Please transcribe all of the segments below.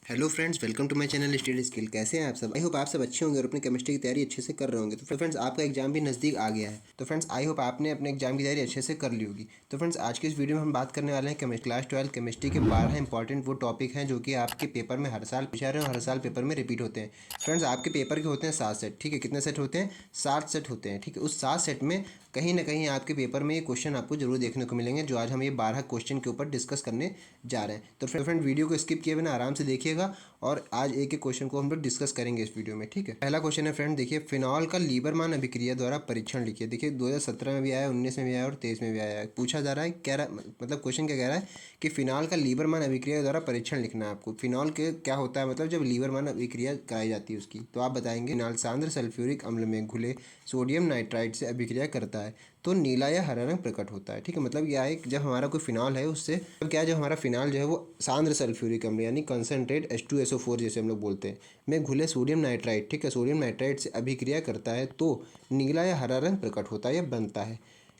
Hello friends, welcome to my channel study skill. कैसे हैं आप सब? आई होप आप सब अच्छे होंगे और अपनी केमिस्ट्री की तैयारी अच्छे से कर रहे होंगे। तो फ्रेंड्स, आपका एग्जाम भी नज़दीक आ गया है। तो फ्रेंड्स, आई होप आपने अपने एग्जाम की तैयारी अच्छे से कर ली होगी। तो फ्रेंड्स, आज की इस वीडियो में हम बात करने वाले हैं क्लास 12 केमिस्ट्री के 12 इंपॉर्टेंट वो टॉपिक हैं जो कि आपके पेपर में हर साल पूछा रहे हैं और हर साल पेपर में रिपीट होते हैं। फ्रेंड्स, आपके पेपर के होते हैं 7 सेट। ठीक है, कितने सेट होते हैं? 7 सेट होते हैं। ठीक है, उस 7 सेट में कहीं ना कहीं आपके पेपर में ये क्वेश्चन आपको जरूर देखने को मिलेंगे, जो आज हम ये 12 क्वेश्चन के ऊपर डिस्कस करने जा रहे हैं। तो फ्रेंड, वीडियो को स्किप किए बिना आराम से देखिएगा और आज एक एक क्वेश्चन को हम लोग डिस्कस करेंगे इस वीडियो में। ठीक है, पहला क्वेश्चन है फ्रेंड, देखिए, फिनॉल का लीबरमान अभिक्रिया द्वारा परीक्षण लिखिए। देखिए, 2017 में भी आया, 19 में भी आया और 23 में भी आया है। पूछा जा रहा है, कह रहा मतलब क्वेश्चन क्या कह रहा है कि फिनॉल का लीबरमान अभिक्रिया द्वारा परीक्षण लिखना है आपको। फिनॉल के क्या होता है, मतलब जब लीबरमान अभिक्रिया कराई जाती है उसकी, तो आप बताएंगे फिनॉल सांद्र सल्फ्यूरिक अम्ल में घुले सोडियम नाइट्राइट से अभिक्रिया करता है तो नीला या हरा रंग प्रकट होता है। ठीक है, मतलब यह है कि जब हमारा कोई फिनॉल है उससे क्या है, जब हमारा फिनॉल जो है वो सांद्र सल्फ्यूरिक अम्ल यानी कंसनट्रेट H2SO4 जैसे हम लोग बोलते हैं में घुले सोडियम नाइट्राइट, ठीक है, सोडियम नाइट्राइट से अभिक्रिया करता है तो नीला या हरा रंग प्रकट होता है या बनता है।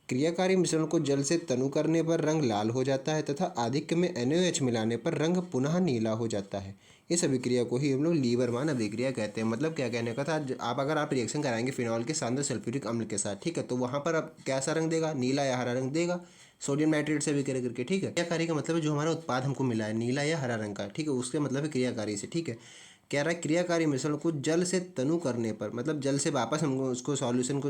क्रियाकारी मिश्रण को जल से तनु करने पर रंग लाल हो जाता है तथा आधिक्य में NaOH मिलाने पर रंग पुनः नीला हो जाता है। इस अभिक्रिया को ही हम लोग लीबरमान अभिक्रिया कहते हैं। मतलब क्या कहने का था, आप अगर आप रिएक्शन कराएंगे फिनॉल के सांद्र सल्फ्यूरिक अम्ल के साथ, ठीक है, तो वहाँ पर अब कैसा रंग देगा? नीला या हरा रंग देगा, सोडियम नाइट्रेट से अभिक्रिया करके। ठीक है, क्रियाकारी का मतलब है जो हमारा उत्पाद हमको मिला है नीला या हरा रंग का, ठीक है, उसके मतलब है क्रियाकारी से। ठीक है, कह रहा है क्रियाकारी मिश्रण को जल से तनु करने पर, मतलब जल से वापस हम उसको सॉल्यूशन को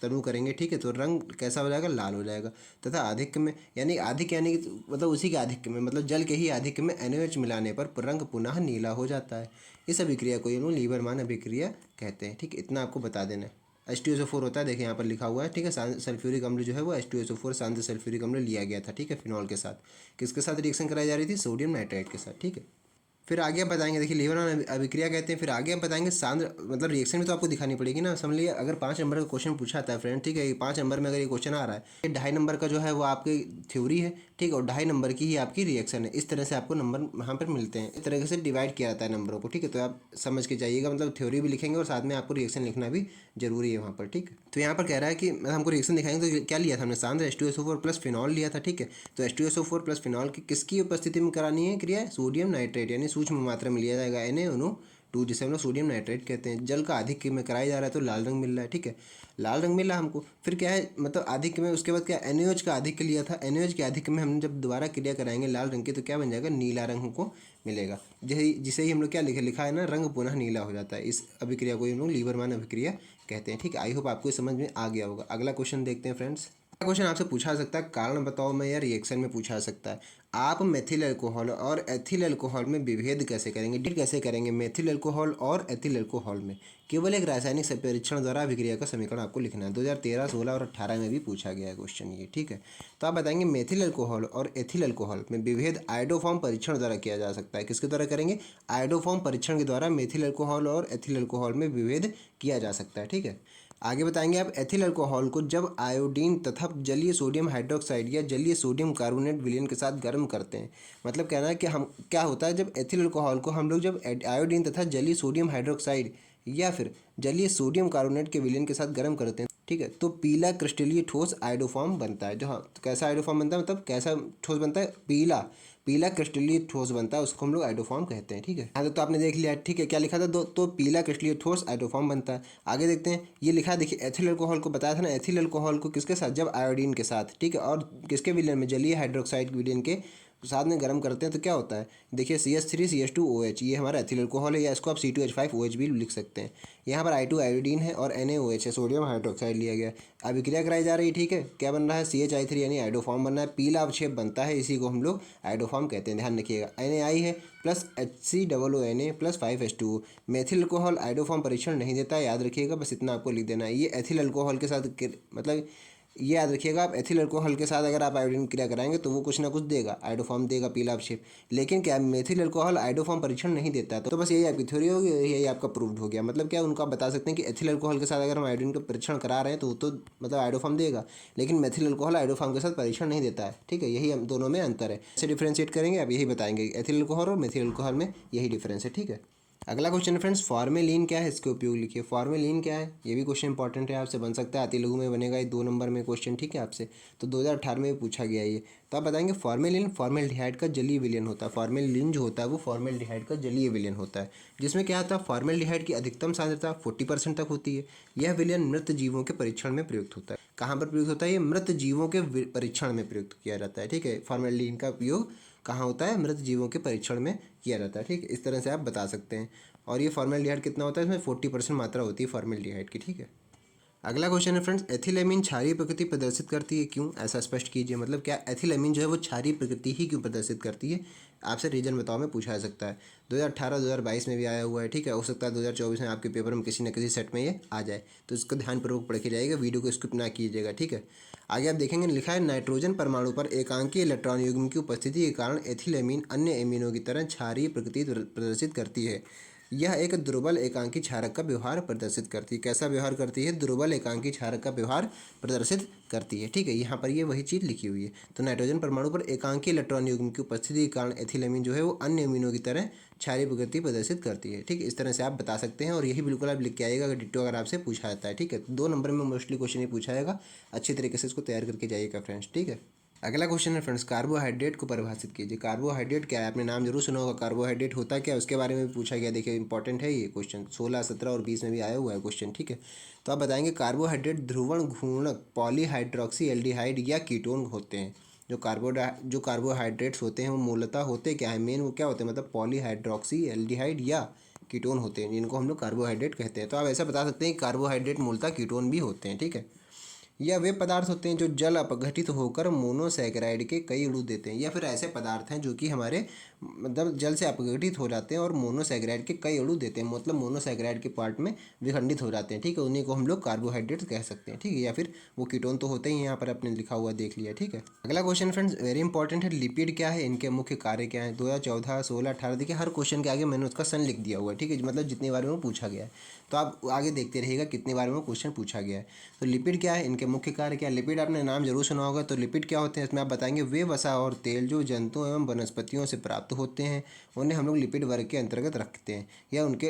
तनु करेंगे, ठीक है, तो रंग कैसा हो जाएगा? लाल हो जाएगा। तथा आधिक्य में यानी आधिक्य यानी मतलब उसी के आधिक्य में, मतलब जल के ही आधिक्य में NaOH मिलाने पर रंग पुनः नीला हो जाता है। इस अभिक्रिया को हम लोग लीबरमान अभिक्रिया कहते हैं। ठीक है, इतना आपको बता देना है। H2SO4 होता है, देखिए यहाँ पर लिखा हुआ है। ठीक है, सल्फ्यूरिक अम्ल जो है वो H2SO4 सांद्र सल्फ्यूरिक अम्ल लिया गया था। ठीक है, फिनॉल के साथ किसके साथ रिएक्शन कराई जा रही थी? सोडियम नाइट्राइट के साथ। ठीक है, फिर आगे हम बताएंगे, देखिए लीबरमान अभिक्रिया कहते हैं। फिर आगे हम बताएंगे सांद्र, मतलब रिएक्शन में तो आपको दिखानी पड़ेगी ना। समझ लीजिए अगर 5 नंबर का क्वेश्चन पूछा था फ्रेंड, ठीक है, 5 नंबर में अगर ये क्वेश्चन आ रहा है, ये 2.5 नंबर का जो है वो आपकी थ्योरी है, ठीक है, और 2.5 नंबर की ही आपकी रिएक्शन है। इस तरह से आपको नंबर वहाँ पर मिलते हैं, इस तरह से डिवाइड किया जाता है नंबरों को। ठीक है, तो आप समझ के जाइएगा, मतलब थ्योरी भी लिखेंगे और साथ में आपको रिएक्शन लिखना भी जरूरी है वहाँ पर। ठीक है, तो यहाँ पर कह रहा है कि हमको रिएक्शन दिखाएंगे, तो क्या लिया था हमने? सांद्र H2SO4 प्लस फिनॉल लिया था। ठीक है, तो H2SO4 प्लस फिनॉल की किसकी उपस्थिति में करानी है क्रिया? सोडियम नाइट्रेट यानी सूक्ष्म मात्रा में लिया जाएगा Na2 जिसे हम लोग सोडियम नाइट्रेट कहते हैं। जल का आधिक्य में कराया जा रहा है तो लाल रंग मिल रहा है। ठीक है, लाल रंग मिला हमको। फिर क्या है, मतलब आधिक्य में उसके बाद क्या NaOH का आधिक्य लिया था। NaOH के आधिक्य में हम जब दोबारा क्रिया कराएंगे लाल रंग की तो क्या बन जाएगा? नीला रंग हमको मिलेगा। जिसे ही हम लोग क्या लिखा है ना, रंग पुनः नीला हो जाता है। इस अभिक्रिया को हम लोग लीबरमान अभिक्रिया कहते हैं। ठीक है, आई होप आपको समझ में आ गया होगा। अगला क्वेश्चन देखते हैं फ्रेंड्स। क्वेश्चन आपसे पूछा सकता है कारण बताओ में या रिएक्शन में पूछा सकता है। आप मेथिल अल्कोहल और एथिल अल्कोहल में विभेद कैसे करेंगे? डिट कैसे करेंगे मेथिल अल्कोहल और एथिल अल्कोहल में? केवल एक रासायनिक परीक्षण द्वारा अभिक्रिया का समीकरण आपको लिखना है। 2013, 16 और 18 में भी पूछा गया है क्वेश्चन ये। ठीक है, तो आप बताएंगे मेथिल अल्कोहल और एथिल अल्कोहल में विभेद आयोडोफॉर्म परीक्षण द्वारा किया जा सकता है। किसके द्वारा करेंगे? आयोडोफॉर्म परीक्षण के द्वारा मेथिल अल्कोहल और एथिल अल्कोहल में विभेद किया जा सकता है। ठीक है, आगे बताएंगे आप एथिल अल्कोहल को जब आयोडीन तथा जलीय सोडियम हाइड्रोक्साइड या जलीय सोडियम कार्बोनेट विलयन के साथ गर्म करते हैं। मतलब कहना है कि हम क्या होता है, जब एथिल अल्कोहल को हम लोग जब आयोडीन तथा जलीय सोडियम हाइड्रोक्साइड या फिर जलीय सोडियम कार्बोनेट के विलयन के साथ गर्म करते हैं, ठीक है, तो पीला क्रिस्टलीय ठोस आयोडोफॉर्म बनता है। जो हाँ, तो कैसा आयोडोफॉर्म बनता है, मतलब कैसा ठोस बनता है? पीला पीला क्रिस्टलीय ठोस बनता है, उसको हम लोग आयोडोफॉर्म कहते हैं। ठीक है, हाँ, तो आपने देख लिया। ठीक है, क्या लिखा था? तो पीला क्रिस्टलीय ठोस आयोडोफॉर्म बनता है। आगे देखते हैं, ये लिखा है, देखिए एथिल अल्कोहल को बताया था ना, एथिल अल्कोहल को किसके साथ? जब आयोडीन के साथ, ठीक है, और किसके विलयन में? जलीय हाइड्रोक्साइड विलयन के साथ में गर्म करते हैं तो क्या होता है? देखिए CH3CH2OH ये हमारा एथिल अल्कोहल है, या इसको आप C2H5OH भी लिख सकते हैं। यहाँ पर I2 आयोडीन है और NaOH है, सोडियम हाइड्रोक्साइड लिया गया। अभिक्रिया कराई जा रही है। ठीक है, क्या बन रहा है? CHI3 यानी आयोडोफॉर्म बन रहा है, पीला अवक्षेप बनता है, इसी को हम लोग आयोडोफॉर्म कहते हैं। ध्यान रखिएगा, Na है plus HCOONA plus 5H2O। Methyl alcohol iodoform परीक्षण नहीं देता है, याद रखिएगा, बस इतना आपको लिख देना है। ये एथिल अल्कोहल के साथ मतलब ये याद रखिएगा, आप एथिल अल्कोहल के साथ अगर आप आयोडीन क्रिया कराएंगे तो वो कुछ ना कुछ देगा, आयोडोफॉर्म देगा, पीला अवक्षेप। लेकिन क्या मेथिल अल्कोहल आयोडोफॉर्म परीक्षण नहीं देता है, तो बस यही आपकी थ्योरी होगी, यही आपका प्रूव्ड हो गया। मतलब क्या, उनको आप बता सकते हैं कि एथिल अल्कोहल के साथ अगर हम आयोडीन का परीक्षण करा रहे हैं तो वो तो मतलब आयोडोफॉर्म देगा, लेकिन मेथिल अल्कोहल आयोडोफॉर्म के साथ परीक्षण नहीं देता है। ठीक है, यही हम दोनों में अंतर है। ऐसे डिफ्रेंशिएट करेंगे, आप यही बताएंगे एथिल अल्कोहल और मेथिल अल्कोहल में यही डिफरेंस है। ठीक है, अगला क्वेश्चन है फ्रेंड्स, फॉर्मेलिन क्या है, इसके उपयोग लिखिए। फॉर्मेलिन क्या है, ये भी क्वेश्चन इंपॉर्टेंट है, आपसे बन सकता है, अति लघु में बनेगा ये 2 नंबर में क्वेश्चन, ठीक है आपसे। तो 2018 में भी पूछा गया ये। तो आप बताएंगे फॉर्मेलिन फॉर्मेल्डिहाइड का जलीय विलयन होता है। फॉर्मेलिन जो होता है वो फॉर्मेल्डिहाइड का जलीय विलयन होता है, जिसमें क्या होता है, फॉर्मेल्डिहाइड की अधिकतम सांद्रता 40% तक होती है। यह विलयन मृत जीवों के परीक्षण में प्रयुक्त होता है। कहाँ पर प्रयुक्त होता है, ये मृत जीवों के परीक्षण में प्रयुक्त किया जाता है, ठीक है। फॉर्मेलिन का उपयोग कहाँ होता है, मृत जीवों के परीक्षण में किया जाता है, ठीक है। इस तरह से आप बता सकते हैं। और ये फॉर्मेल्डिहाइड कितना होता है, इसमें 40% मात्रा होती है फॉर्मेल्डिहाइड की, ठीक है। अगला क्वेश्चन है फ्रेंड्स, एथिलेमिन क्षारीय प्रकृति प्रदर्शित करती है क्यों, ऐसा स्पष्ट कीजिए। मतलब क्या एथिलेमिन जो है वो क्षारीय प्रकृति ही क्यों प्रदर्शित करती है, आपसे रीजन बताओ में पूछा जा सकता है। 2018 2022 में भी आया हुआ है, ठीक है। हो सकता है 2024 में आपके पेपर में किसी न किसी सेट में ये आ जाए, तो इसको ध्यानपूर्वक पढ़ के जाइएगा, वीडियो को स्किप ना कीजिएगा, ठीक है। आगे आप देखेंगे लिखा है, नाइट्रोजन परमाणु पर एकांकीय इलेक्ट्रॉन युग्म की उपस्थिति के कारण एथिलेमिन अन्य एमिनों की तरह क्षारीय प्रकृति प्रदर्शित करती है। यह एक दुर्बल एकांकी क्षारक का व्यवहार प्रदर्शित करती है। कैसा व्यवहार करती है, दुर्बल एकांकी क्षारक का व्यवहार प्रदर्शित करती है, ठीक है। यहाँ पर ये वही चीज़ लिखी हुई है। तो नाइट्रोजन परमाणु पर एकांकी इलेक्ट्रॉन युग्म की उपस्थिति के कारण एथिलेमिन जो है वो अन्य अमीनों की तरह क्षारीय प्रकृति प्रदर्शित करती है, ठीक है। इस तरह से आप बता सकते हैं, और यही बिल्कुल आप लिख के आइएगा अगर डिट्टो अगर आपसे पूछा जाता है, ठीक है। 2 नंबर में मोस्टली क्वेश्चन ये पूछा जाएगा, अच्छी तरीके से इसको तैयार करके जाइएगा फ्रेंड्स, ठीक है। अगला क्वेश्चन है फ्रेंड्स, कार्बोहाइड्रेट को परिभाषित कीजिए। कार्बोहाइड्रेट क्या है, आपने नाम जरूर सुना होगा, कार्बोहाइड्रेट होता क्या है उसके बारे में भी पूछा गया। देखिए इंपॉर्टेंट है ये क्वेश्चन, 16, 17 और 20 में भी आया हुआ है क्वेश्चन, ठीक है। तो आप बताएंगे कार्बोहाइड्रेट ध्रुवण घूर्णक पॉलीहाइड्रोक्सी एल्डिहाइड या कीटोन होते हैं। जो कार्बोहाइड्रेट्स होते हैं वो मूलतः होते क्या है, मेन वो क्या होते हैं, मतलब पॉलीहाइड्रोक्सी एल्डिहाइड या कीटोन होते हैं, जिनको हम लोग कार्बोहाइड्रेट कहते हैं। तो आप ऐसा बता सकते हैं कार्बोहाइड्रेट मूलतः कीटोन भी होते हैं, ठीक है। या वे पदार्थ होते हैं जो जल अपघटित होकर मोनोसैकेराइड के कई अणु देते हैं, या फिर ऐसे पदार्थ हैं जो कि हमारे मतलब जल से अपघटित हो जाते हैं और मोनोसैकेराइड के कई अणु देते हैं, मतलब मोनोसैकेराइड के पार्ट में विखंडित हो जाते हैं, ठीक है। उन्हीं को हम लोग कार्बोहाइड्रेट कह सकते हैं, ठीक है। या फिर वो कीटोन तो होते ही यहाँ पर आपने लिखा हुआ देख लिया, ठीक है। अगला क्वेश्चन फ्रेंड्स वेरी इंपॉर्टेंट है, लिपिड क्या है, इनके मुख्य कार्य क्या है। 2014, 16, 18 देखिए हर क्वेश्चन के आगे मैंने उसका सन लिख दिया हुआ है, ठीक है। मतलब जितनी बार में वो पूछा गया है, तो आप आगे देखते रहिएगा कितनी बार में वो क्वेश्चन पूछा गया है। तो लिपिड क्या है, इनके मुख्य कार्य क्या है। लिपिड आपने नाम जरूर सुना होगा। तो लिपिड क्या होते हैं, इसमें आप बताएंगे वे वसा और तेल जो जंतुओं एवं वनस्पतियों से प्राप्त होते हैं, उन्हें हम लोग लिपिड वर्ग के अंतर्गत रखते हैं,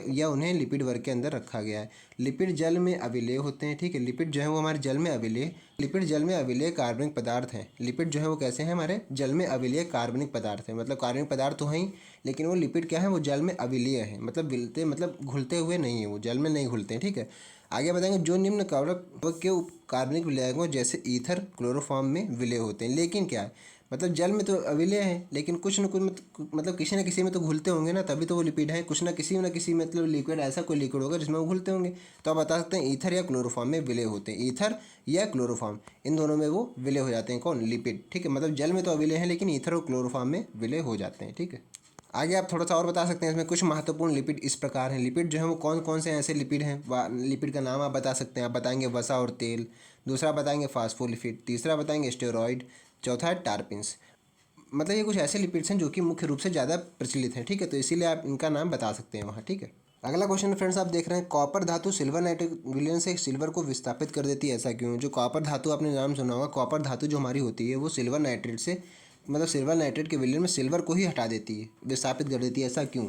या उन्हें लिपिड वर्ग के अंदर रखा गया है। लिपिड जल में अविलेय होते हैं, ठीक है। लिपिड जो है वो हमारे जल में अविलेय, लिपिड जल में अविलेय कार्बनिक पदार्थ हैं। लिपिड जो है वो कैसे हैं, हमारे जल में अविलेय कार्बनिक पदार्थ हैं, मतलब कार्बनिक पदार्थ तो हैं ही, लेकिन वो लिपिड क्या है, वो जल में अविलेय है, मतलब विलते मतलब घुलते हुए नहीं है, वो जल में नहीं घुलते हैं, ठीक है। आगे बताएंगे जो निम्न कवरक के कार्बनिक विलयकों जैसे ईथर क्लोरोफॉर्म में विलय होते हैं, लेकिन क्या है, मतलब जल में तो अविलय है, लेकिन कुछ न कुछ मतलब किसी न किसी में तो घुलते होंगे ना, तभी तो वो लिपिड है। कुछ न किसी मतलब लिक्विड, ऐसा कोई लिक्विड होगा जिसमें वो घुलते होंगे। तो आप बता सकते हैं ईथर या क्लोरोफॉर्म में विलय होते हैं। ईथर या क्लोरोफॉर्म, इन दोनों में वो विलय हो जाते हैं, कौन, लिपिड, ठीक है। मतलब जल में तो अविलय हैं, लेकिन ईथर और क्लोरोफॉर्म में विलय हो जाते हैं, ठीक है। आगे आप थोड़ा सा और बता सकते हैं, इसमें कुछ महत्वपूर्ण लिपिड इस प्रकार हैं। लिपिड जो है वो कौन कौन से ऐसे लिपिड हैं, लिपिड का नाम आप बता सकते हैं। आप बताएंगे वसा और तेल, दूसरा बताएंगे फास्फोलिपिड, तीसरा बताएंगे स्टेरॉइड, चौथा है टार्पिन्स। मतलब ये कुछ ऐसे लिपिड्स हैं जो कि मुख्य रूप से ज़्यादा प्रचलित हैं, ठीक है। तो इसीलिए आप इनका नाम बता सकते हैं वहाँ, ठीक है। अगला क्वेश्चन फ्रेंड्स आप देख रहे हैं, कॉपर धातु सिल्वर नाइट्रेट विलयन से सिल्वर को विस्थापित कर देती है, ऐसा क्यों। जो कॉपर धातु आपने नाम सुना होगा, कॉपर धातु जो हमारी होती है वो सिल्वर नाइट्रेट से मतलब सिल्वर नाइट्रेट के विलयन में सिल्वर को ही हटा देती है, विस्थापित कर देती है, ऐसा क्यों।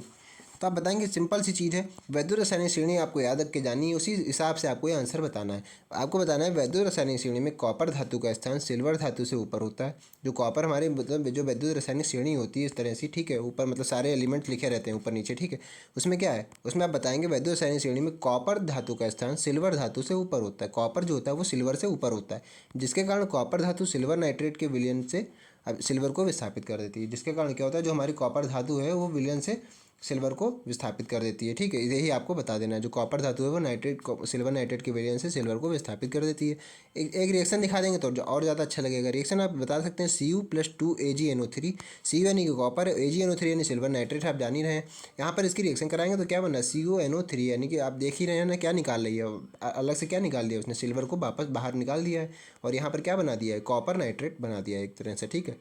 तो आप बताएंगे सिंपल सी चीज़ है, वैद्युत रासायनिक श्रेणी आपको याद रख के जानी है, उसी हिसाब से आपको ये आंसर बताना है। आपको बताना है वैद्युत रासायनिक श्रेणी में कॉपर धातु का स्थान सिल्वर धातु से ऊपर होता है। जो कॉपर हमारे मतलब जो वैद्युत रासायनिक श्रेणी होती है इस तरह से, ठीक है, ऊपर मतलब सारे एलिमेंट्स लिखे रहते हैं ऊपर नीचे, ठीक है। उसमें क्या है, उसमें आप बताएंगे वैद्युत रासायनिक श्रेणी में कॉपर धातु का स्थान सिल्वर धातु से ऊपर होता है। कॉपर जो होता है वो सिल्वर से ऊपर होता है, जिसके कारण कॉपर धातु सिल्वर नाइट्रेट के विलयन से अब सिल्वर को विस्थापित कर देती है, जिसके कारण क्या होता है, जो हमारी कॉपर धातु है वो विलयन से सिल्वर को विस्थापित कर देती है, ठीक है। यही आपको बता देना है, जो कॉपर धातु है वो सिल्वर नाइट्रेट के विलयन से सिल्वर को विस्थापित कर देती है। एक रिएक्शन दिखा देंगे तो और ज़्यादा अच्छा लगेगा। रिएक्शन आप बता सकते हैं Cu+2AgNO3, Cu यानी कि कॉपर, AgNO3 यानी सिल्वर नाइट्रेट, आप जान ही रहे हैं। यहाँ पर इसकी रिएक्शन कराएंगे तो क्या बनना है, CuNO3, यानी कि आप देख ही रहे हैं ना क्या निकाल रही है, अलग से क्या निकाल दिया उसने, सिल्वर को वापस बाहर निकाल दिया है, और यहाँ पर क्या बना दिया है, कॉपर नाइट्रेट बना दिया है एक तरह से, ठीक है।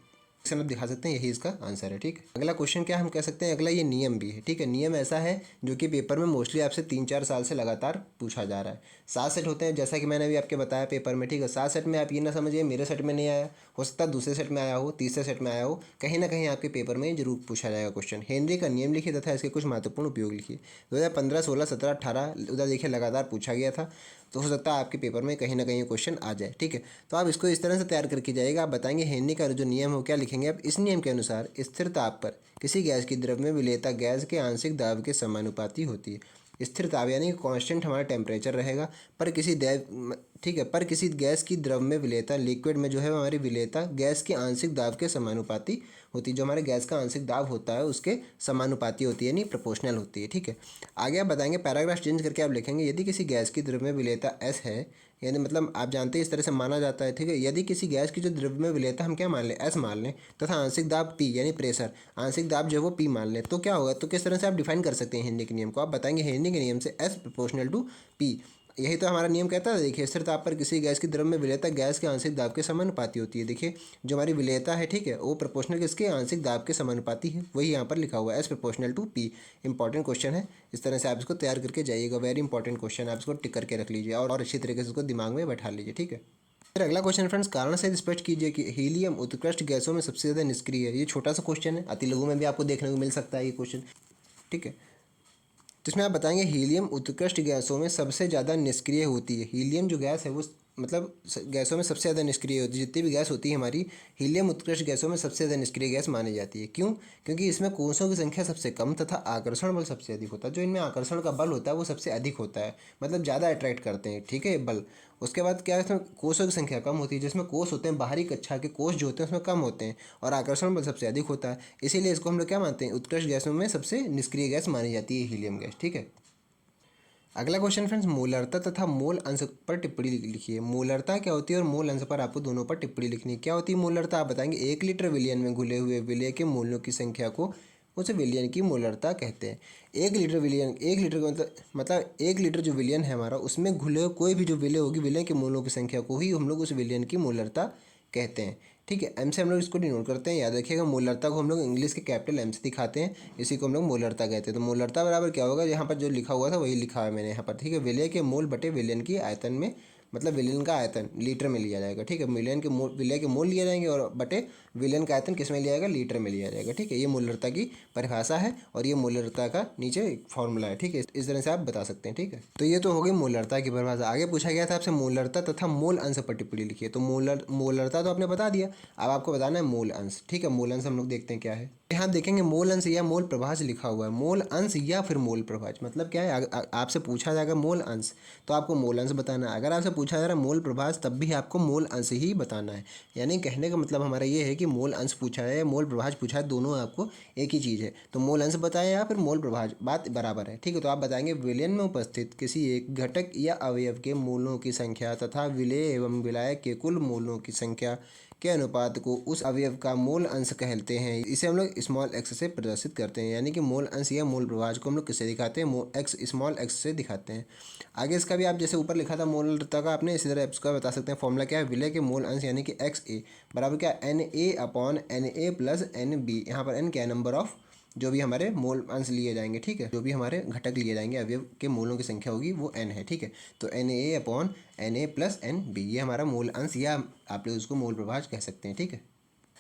क्वेश्चन आप दिखा सकते हैं, यही इसका आंसर है। ठीक है, अगला क्वेश्चन क्या हम कह सकते हैं, अगला ये नियम भी है। ठीक है, नियम ऐसा है जो कि पेपर में मोस्टली आपसे 3-4 साल से लगातार पूछा जा रहा है। 7 सेट होते हैं, जैसा कि मैंने अभी आपके बताया पेपर में। ठीक है, 7 सेट में आप ये ना समझिए मेरे सेट में नहीं आया, हो सकता है दूसरे सेट में आया हो, तीसरे सेट में आया हो, कहीं ना कहीं आपके पेपर में जरूर पूछा जाएगा क्वेश्चन। हेनरी का नियम लिखिए तथा इसके कुछ महत्वपूर्ण उपयोग लिखिए। 2015, 16, 17, 18 उधर देखिए लगातार पूछा गया था, तो हो सकता है आपके पेपर में कहीं ना कहीं क्वेश्चन आ जाए। ठीक है, तो आप इसको इस तरह से तैयार करके जाइएगा। आप बताएंगे हेनरी का जो नियम हो क्या लिखेंगे आप। इस नियम के अनुसार स्थिर ताप पर किसी गैस की द्रव्य में विलेयता गैस के आंशिक दाब के समानुपाती होती है। स्थिर ताप यानी कि कांस्टेंट हमारा टेम्परेचर रहेगा, पर किसी दैव ठीक है, पर किसी गैस की द्रव में विलेयता लिक्विड में जो है हमारी विलेयता गैस के आंशिक दाब के समानुपाती होती है। जो हमारे गैस का आंशिक दाब होता है उसके समानुपाती होती है, यानी प्रोपोर्शनल होती है। ठीक है, आगे आप बताएंगे पैराग्राफ चेंज करके आप लिखेंगे यदि किसी गैस की द्रव्य में विलेयता एस है, यानी मतलब आप जानते हैं इस तरह से माना जाता है। ठीक है, यदि किसी गैस की जो द्रव्य में विलेयता हम क्या मान लें, एस मान लें, तथा आंशिक दाब पी यानी प्रेशर आंशिक दाब जो है वो पी मान लें, तो क्या होगा। तो किस तरह से आप डिफाइन कर सकते हैं हेनरी के नियम को। आप बताएंगे हेनरी के नियम से एस प्रोपोर्शनल टू पी, यही तो हमारा नियम कहता है। देखिए, स्थिर ताप पर किसी गैस की द्रव्य में विलेयता गैस के आंशिक दाब के समानुपाती होती है। देखिए, जो हमारी विलेयता है, ठीक है, वो प्रोपोर्शनल किसके आंशिक दाब के समानुपाती है, वही यहाँ पर लिखा हुआ है as proportional to P. Important question है, इस तरह से आप इसको तैयार करके जाइएगा। वेरी इंपॉर्टेंट क्वेश्चन, आप इसको टिक करके रख लीजिए और अच्छी तरीके से इसको दिमाग में बैठा लीजिए। ठीक है, फिर अगला क्वेश्चन फ्रेंड्स, कारण से स्पष्ट कीजिए कि हीलियम उत्कृष्ट गैसों में सबसे ज़्यादा निष्क्रिय है। ये छोटा सा क्वेश्चन है, अति लघु में भी आपको देखने को मिल सकता है ये क्वेश्चन। ठीक है, तो इसमें आप बताएंगे हीलियम उत्कृष्ट गैसों में सबसे ज़्यादा निष्क्रिय होती है। हीलियम जो गैस है वो मतलब गैसों में सबसे ज़्यादा निष्क्रिय होती है। जितनी भी गैस होती है हमारी, हीलियम उत्कृष्ट गैसों में सबसे ज़्यादा निष्क्रिय गैस मानी जाती है। क्यों? क्योंकि इसमें कोषों की संख्या सबसे कम तथा आकर्षण बल सबसे अधिक होता है। जो इनमें आकर्षण का बल होता है वो सबसे अधिक होता है, मतलब ज़्यादा अट्रैक्ट करते हैं। ठीक है, बल। उसके बाद क्या है, इसमें कोषों की संख्या कम होती है। जिसमें कोष होते हैं बाहरी कक्षा के कोष जो होते हैं उसमें कम होते हैं, और आकर्षण बल सबसे अधिक होता है। इसीलिए इसको हम लोग क्या मानते हैं, उत्कृष्ट गैसों में सबसे निष्क्रिय गैस मानी जाती है हीलियम गैस। ठीक है, अगला क्वेश्चन फ्रेंड्स, मोलरता तथा मोल अंश पर टिप्पणी लिखिए। मोलरता क्या होती है और मोल अंश पर आपको दोनों पर टिप्पणी लिखनी है। क्या होती है मोलरता, आप बताएंगे 1 लीटर विलयन में घुले हुए विलय के मोलों की संख्या को उस विलयन की मोलरता कहते हैं। 1 लीटर विलयन, 1 लीटर का मतलब 1 लीटर जो विलयन है हमारा, उसमें घुले हुए कोई भी जो विलय होगी, विलय के मोलों की संख्या को ही हम लोग उस विलयन की मोलरता कहते हैं। ठीक है, एम से हम लोग इसको डिनोट करते हैं। याद रखिएगा, मोलरता को हम लोग इंग्लिश के कैपिटल एम से दिखाते हैं, इसी को हम लोग मोलरता कहते हैं। तो मोलरता बराबर क्या होगा, यहाँ पर जो लिखा हुआ था वही लिखा है मैंने यहाँ पर। ठीक है, विलय के मोल बटे विलयन की आयतन में, मतलब विलयन का आयतन लीटर में लिया जाएगा। ठीक है, मिलियन के मोल, विलय के मोल लिए जाएंगे और बटे विलयन का आयतन किस में लिया जाएगा, लीटर में लिया जाएगा। ठीक है, ये मोलरता की परिभाषा है और ये मोलरता का नीचे एक फॉर्मूला है। ठीक है, इस तरह से आप बता सकते हैं। ठीक है, तो ये तो हो गई मोलरता की परिभाषा। आगे पूछा गया था आपसे मोलरता तथा मोल अंश पर टिप्पणी लिखिए। तो मोलरता तो आपने बता दिया, अब आपको बताना है मोल अंश। ठीक है, मोल अंश हम लोग देखते हैं क्या है। यहाँ देखेंगे मोल अंश या मोल प्रभाज लिखा हुआ है। मोल अंश या फिर मोल प्रभाज मतलब क्या है, आपसे पूछा जाएगा मोल अंश तो आपको मोल अंश बताना है। अगर आपसे पूछा जा रहा है मोल प्रभाज तब भी आपको मोल अंश ही बताना है। यानी कहने का मतलब हमारा ये है कि मोल अंश पूछा है या मोल प्रभाज पूछा है, दोनों आपको एक ही चीज़ है। तो मोल अंश बताया या फिर मोल प्रभाज, बात बराबर है। ठीक है, तो आप बताएंगे विलयन में उपस्थित किसी एक घटक या अवयव के मोलों की संख्या तथा विलेय एवं विलायक के कुल मोलों की संख्या के अनुपात को उस अवयव का मोल अंश कहते हैं। इसे हम लोग स्मॉल एक्स से प्रदर्शित करते हैं। यानी कि मोल अंश या मोल प्रभाज को हम लोग किससे दिखाते हैं, एक्स स्मॉल एक्स से दिखाते हैं। आगे इसका भी आप जैसे ऊपर लिखा था मोलरता का, आपने इसी तरह इसका बता सकते हैं। फॉर्मूला क्या है, विलय के मोल अंश यानी कि एक्स ए बराबर क्या, N A upon N A plus N B. यहाँ पर एन क्या है, नंबर ऑफ जो भी हमारे मोल अंश लिए जाएंगे। ठीक है, जो भी हमारे घटक लिए जाएंगे, अवयव के मोलों की संख्या होगी वो एन है। ठीक है, तो N A upon N A plus N B, ये हमारा मोल अंश या आप लोग उसको मोल प्रभाज कह सकते हैं। ठीक है,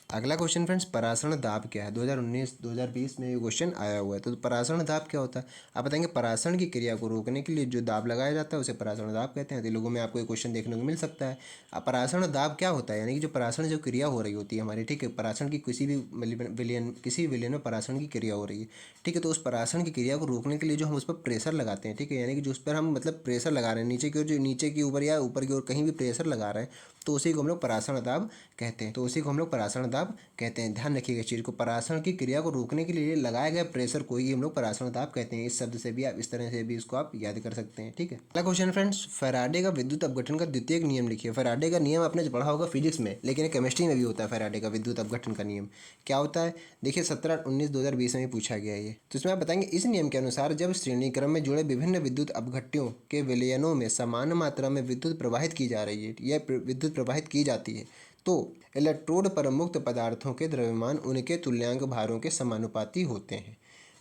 अगला क्वेश्चन फ्रेंड्स, परासरण दाब क्या है। 2019-2020 में ये क्वेश्चन आया हुआ है। तो परासरण दाब क्या होता है, आप बताएंगे परासरण की क्रिया को रोकने के लिए जो दाब लगाया जाता है उसे परासरण दाब कहते हैं। तो लोगों में आपको एक क्वेश्चन देखने को मिल सकता है, अब परासरण दाब क्या होता है। यानी कि जो परासरण जो क्रिया हो रही होती है हमारी, ठीक है, परासरण की किसी भी विलयन, किसी विलयन में परासरण की क्रिया हो रही है। ठीक है, तो उस परासरण की क्रिया को रोकने के लिए जो हम उस पर प्रेशर लगाते हैं, ठीक है, यानी कि जो उस पर हम मतलब प्रेशर लगा रहे हैं नीचे की ओर, जो नीचे की ऊपर या ऊपर की ओर कहीं भी प्रेशर लगा रहे हैं, तो उसी को हम लोग परासरण दाब कहते हैं। तो उसी को हम लोग परासरण दाब कहते हैं। ध्यान रखिएगा इस चीज़ को, परासरण की क्रिया को रोकने के लिए लगाया गया प्रेशर को ही हम लोग परासरण दाब कहते हैं। इस शब्द से भी आप इस तरह से भी इसको आप याद कर सकते हैं। ठीक है, अगला क्वेश्चन फ्रेंड्स, फैराडे का विद्युत अपघटन का द्वितीय नियम लिखिए। फैराडे का नियम आपने पढ़ा होगा फिजिक्स में, लेकिन केमिस्ट्री में भी होता है। फैराडे का विद्युत अपघटन का नियम क्या होता है, देखिए 17-19-2020 में पूछा गया है ये। तो इसमें आप बताएंगे इस नियम के अनुसार जब श्रेणी क्रम में जुड़े विभिन्न विद्युत अपघट्यों के विलयनों में समान मात्रा में विद्युत प्रवाहित की जा रही है या विद्युत प्रवाहित की जाती है, तो इलेक्ट्रोड पर मुक्त पदार्थों के द्रव्यमान उनके तुल्यांक भारों के समानुपाती होते हैं।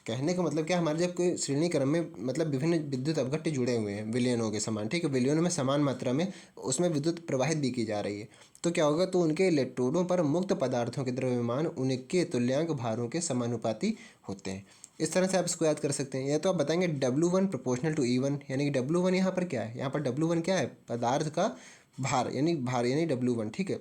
कहने का मतलब क्या, हमारे जब कोई श्रेणी क्रम में मतलब विभिन्न विद्युत अवघट्ट जुड़े हुए हैं विलयनों के समान, ठीक है, विलयनों में समान मात्रा में उसमें विद्युत प्रवाहित भी की जा रही है, तो क्या होगा, तो उनके इलेक्ट्रोडों पर मुक्त पदार्थों के द्रव्यमान उनके तुल्यांक भारों के समानुपाती होते हैं। इस तरह से आप इसको याद कर सकते हैं। या तो आप बताएंगे W1 प्रोपोर्शनल टू E1, यानी कि W1 यहाँ पर क्या है, यहाँ पर W1 क्या है, पदार्थ का भार यानी W1, ठीक है।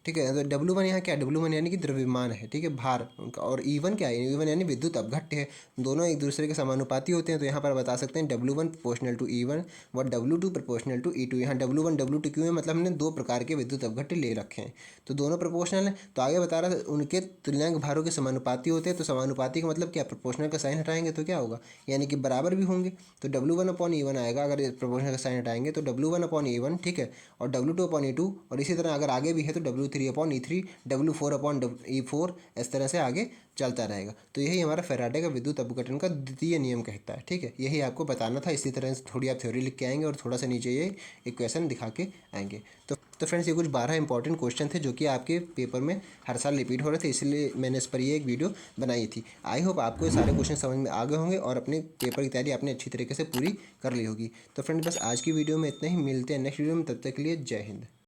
ठीक है, तो W1 यहाँ क्या है, W1 यानी कि द्रव्यमान है, ठीक है, भार उनका। और E1 क्या है, E1 यानी विद्युत अवघट्ट है। दोनों एक दूसरे के समानुपाती होते हैं, तो यहाँ पर बता सकते हैं W1 प्रोपोर्शनल टू E1 व W2 प्रोपोर्शनल टू E2। यहाँ W1 W2 क्यों है, मतलब हमने दो प्रकार के विद्युत अवघट्ट ले रखे हैं, तो दोनों प्रोपोर्शनल हैं। तो आगे बता रहा था उनके तुल्यांक भारों के समानुपाती होते हैं। तो समानुपाती का मतलब क्या, प्रोपोर्शनल का साइन हटाएंगे तो क्या होगा, यानी कि बराबर भी होंगे। तो W1/E1 आएगा अगर प्रोपोर्शनल का साइन हटाएंगे तो W1/E1, ठीक है, और W2/E2, और इसी तरह अगर आगे भी है तो W3/E3, W4/E4, इस तरह से आगे चलता रहेगा। तो यही हमारा फैराडे का विद्युत अपघटन का द्वितीय नियम कहता है, ठीक है। यही आपको बताना था। इसी तरह से थोड़ी आप थ्योरी लिख के आएंगे और थोड़ा सा नीचे ये इक्वेशन दिखा के आएंगे। तो फ्रेंड्स, ये कुछ 12 इंपॉर्टेंट क्वेश्चन थे जो कि आपके पेपर में हर साल रिपीट हो रहे थे, इसलिए मैंने इस पर ये एक वीडियो बनाई थी। आई होप आपको ये सारे क्वेश्चन समझ में आ गए होंगे और अपने पेपर की तैयारी आपने अच्छी तरीके से पूरी कर ली होगी। तो फ्रेंड्स, बस आज की वीडियो में इतना ही। मिलते हैं नेक्स्ट वीडियो में, तब तक के लिए जय हिंद।